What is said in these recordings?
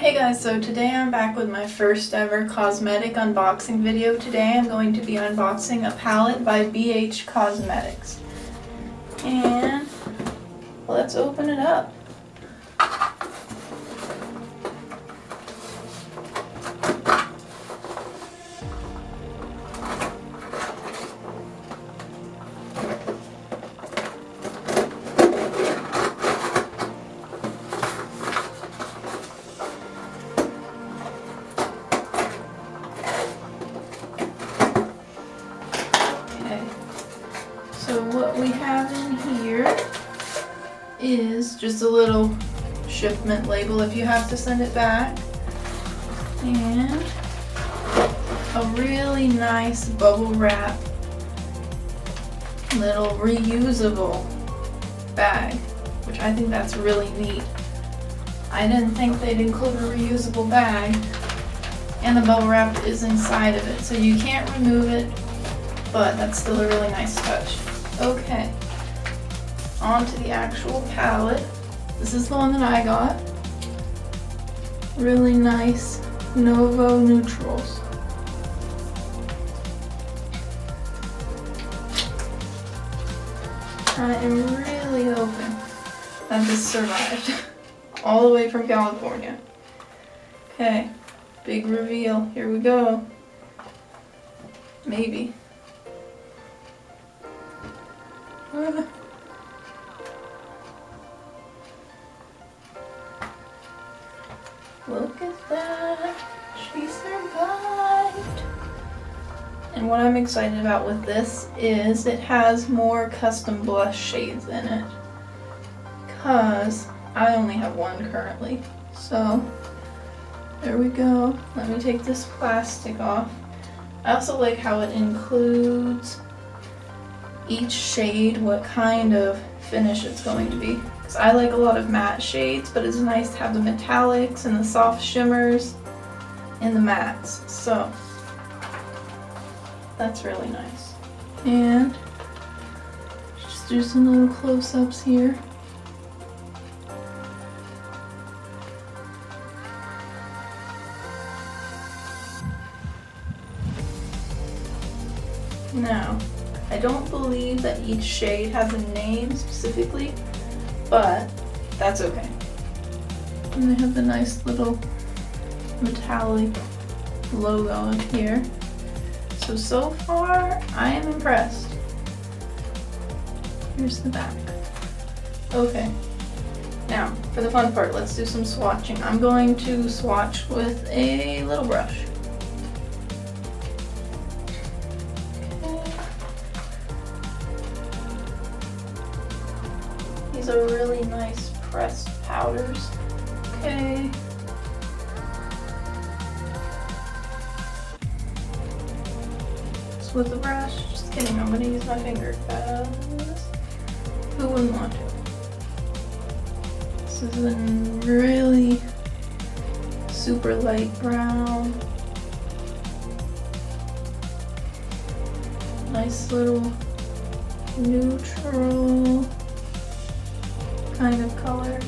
Hey guys, so today I'm back with my first ever cosmetic unboxing video. Today I'm going to be unboxing a palette by BH Cosmetics. And let's open it up. So what we have in here is just a little shipment label if you have to send it back, and a really nice bubble wrap little reusable bag, which I think that's really neat. I didn't think they'd include a reusable bag, and the bubble wrap is inside of it, so you can't remove it, but that's still a really nice touch. Okay, on to the actual palette. This is the one that I got. Really nice Nouveau neutrals. I am really hoping that this survived all the way from California. Okay, big reveal. Here we go. Maybe. Look at that, she survived. And what I'm excited about with this is it has more custom blush shades in it, because I only have one currently. So there we go. Let me take this plastic off. I also like how it includes each shade, what kind of finish it's going to be. Because I like a lot of matte shades, but it's nice to have the metallics and the soft shimmers and the mattes. So that's really nice. And just do some little close-ups here. Now, I don't believe that each shade has a name specifically, but that's okay. And they have the nice little metallic logo up here. So far, I am impressed. Here's the back. Okay, now for the fun part, let's do some swatching. I'm going to swatch with a little brush. These are really nice pressed powders. Okay. Just with the brush. Just kidding, I'm gonna use my finger because who wouldn't want to? This is a really super light brown. Nice little neutral kind of color.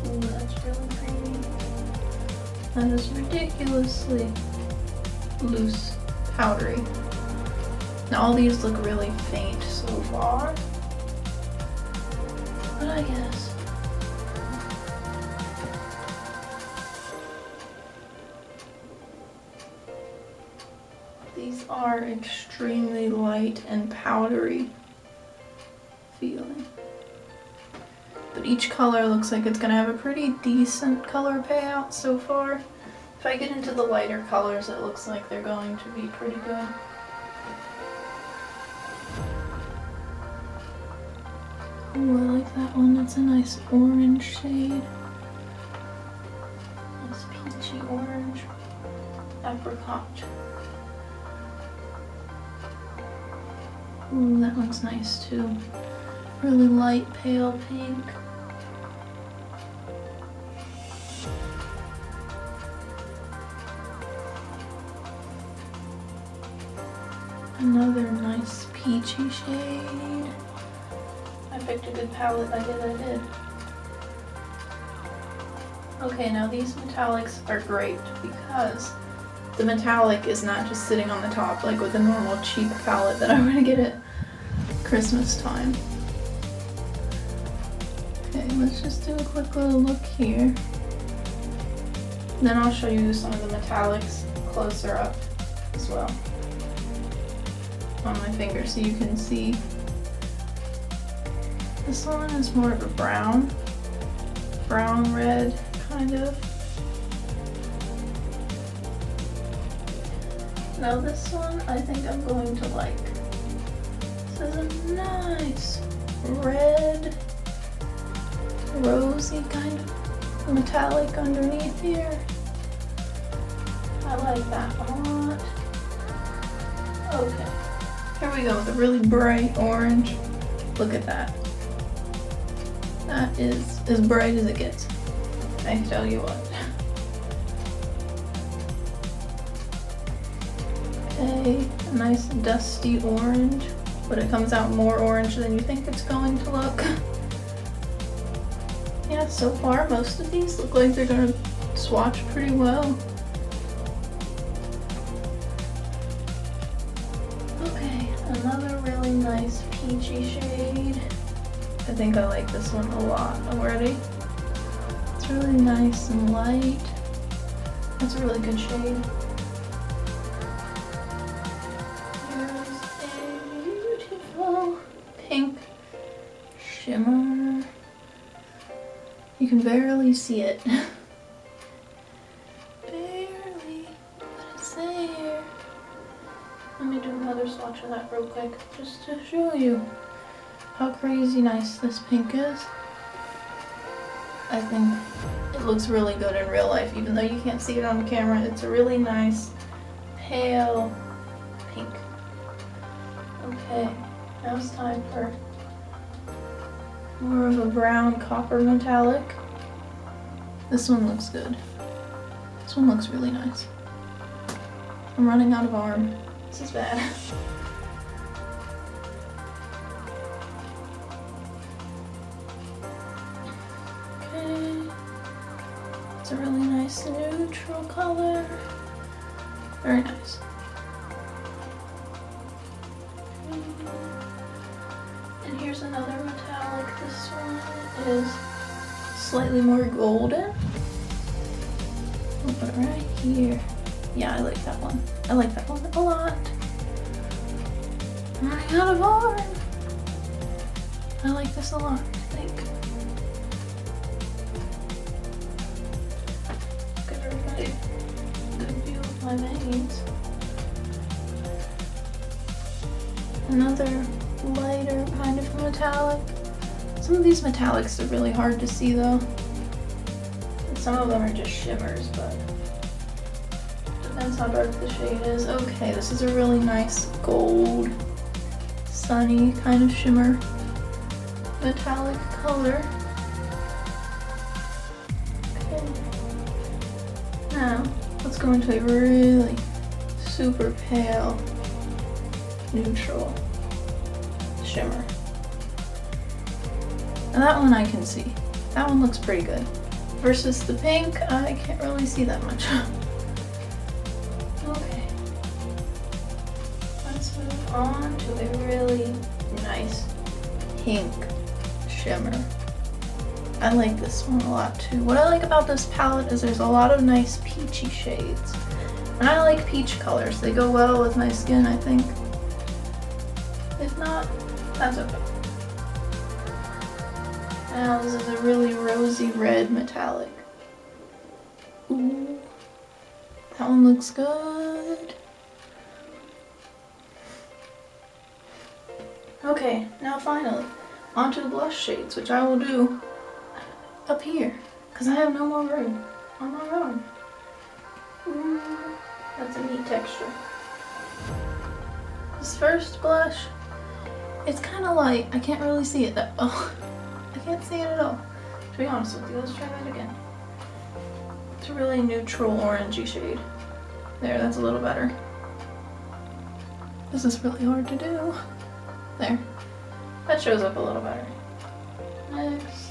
Ooh, that's really creamy. That is ridiculously loose, powdery. Now all these look really faint so far, but I guess. These are extremely light and powdery feeling. But each color looks like it's gonna have a pretty decent color payout so far. If I get into the lighter colors, it looks like they're going to be pretty good. Ooh, I like that one. That's a nice orange shade. Nice peachy orange. Apricot. Ooh, that looks nice too. Really light pale pink. Another nice peachy shade. I picked a good palette. I did. Okay, now these metallics are great because the metallic is not just sitting on the top like with a normal cheap palette that I'm gonna get at Christmas time. Okay, let's just do a quick little look here. Then I'll show you some of the metallics closer up as well on my finger so you can see. This one is more of a brown red kind of. Now this one I think I'm going to like. This is a nice red, rosy kind of metallic underneath here. I like that a lot. Okay, here we go with a really bright orange. Look at that. That is as bright as it gets. I tell you what. Okay, a nice dusty orange, but it comes out more orange than you think it's going to look. Yeah, so far most of these look like they're gonna swatch pretty well. Okay, another really nice peachy shade. I think I like this one a lot already. It's really nice and light. That's a really good shade. Here's a beautiful pink shimmer. You can barely see it. Barely, but it's there. Let me do another swatch of that real quick, just to show you how crazy nice this pink is. I think it looks really good in real life, even though you can't see it on camera. It's a really nice, pale pink. Okay, now it's time for more of a brown copper metallic. This one looks good. This one looks really nice. I'm running out of arm. This is bad. It's a really nice neutral color. Very nice. And here's another metallic. This one is slightly more golden. I'll put it right here. Yeah, I like that one. I like that one a lot. I'm running out of arm. I like this a lot, I think. Good view of my veins. Another lighter kind of metallic. Some of these metallics are really hard to see though. And some of them are just shimmers, but depends how dark the shade is. Okay, this is a really nice gold, sunny kind of shimmer metallic color. Now, let's go into a really super pale, neutral shimmer. And that one I can see. That one looks pretty good. Versus the pink, I can't really see that much. Okay. Let's move on to a really nice pink shimmer. I like this one a lot too. What I like about this palette is there's a lot of nice peachy shades. And I like peach colors. They go well with my skin, I think. If not, that's okay. Now this is a really rosy red metallic. Ooh, that one looks good. Okay, now finally, onto the blush shades, which I will do up here, because I have no more room on my own. Ooh, that's a neat texture. This first blush, it's kind of light. I can't really see it that well. I can't see it at all. To be honest with you, let's try that again. It's a really neutral orangey shade. There, that's a little better. This is really hard to do. There. That shows up a little better. Next.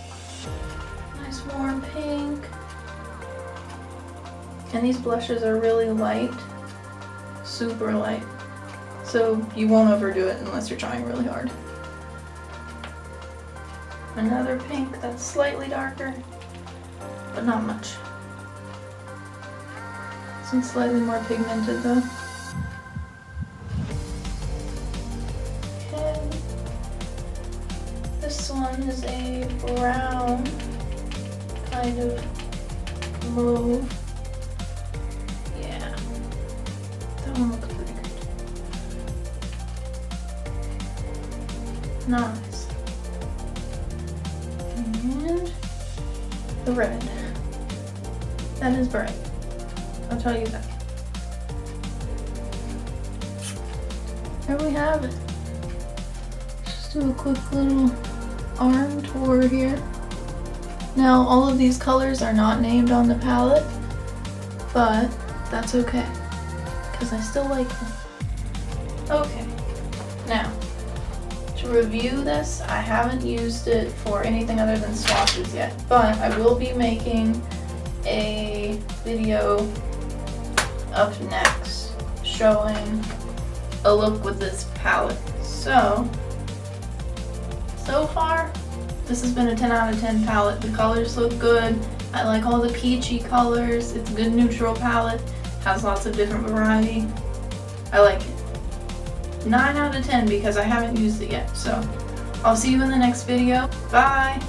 Nice warm pink. And these blushes are really light, super light. So you won't overdo it unless you're trying really hard. Another pink that's slightly darker, but not much. This one's slightly more pigmented though. Okay. This one is a brown kind of mauve. Yeah. That one looks pretty good. Nice. And the red. That is bright. I'll tell you that. There we have it. Just do a quick little arm tour here. Now all of these colors are not named on the palette, but that's okay, because I still like them. Okay, now to review this, I haven't used it for anything other than swatches yet, but I will be making a video up next showing a look with this palette. So far this has been a 10 out of 10 palette. The colors look good. I like all the peachy colors. It's a good neutral palette. Has lots of different variety. I like it. 9 out of 10 because I haven't used it yet. So I'll see you in the next video. Bye!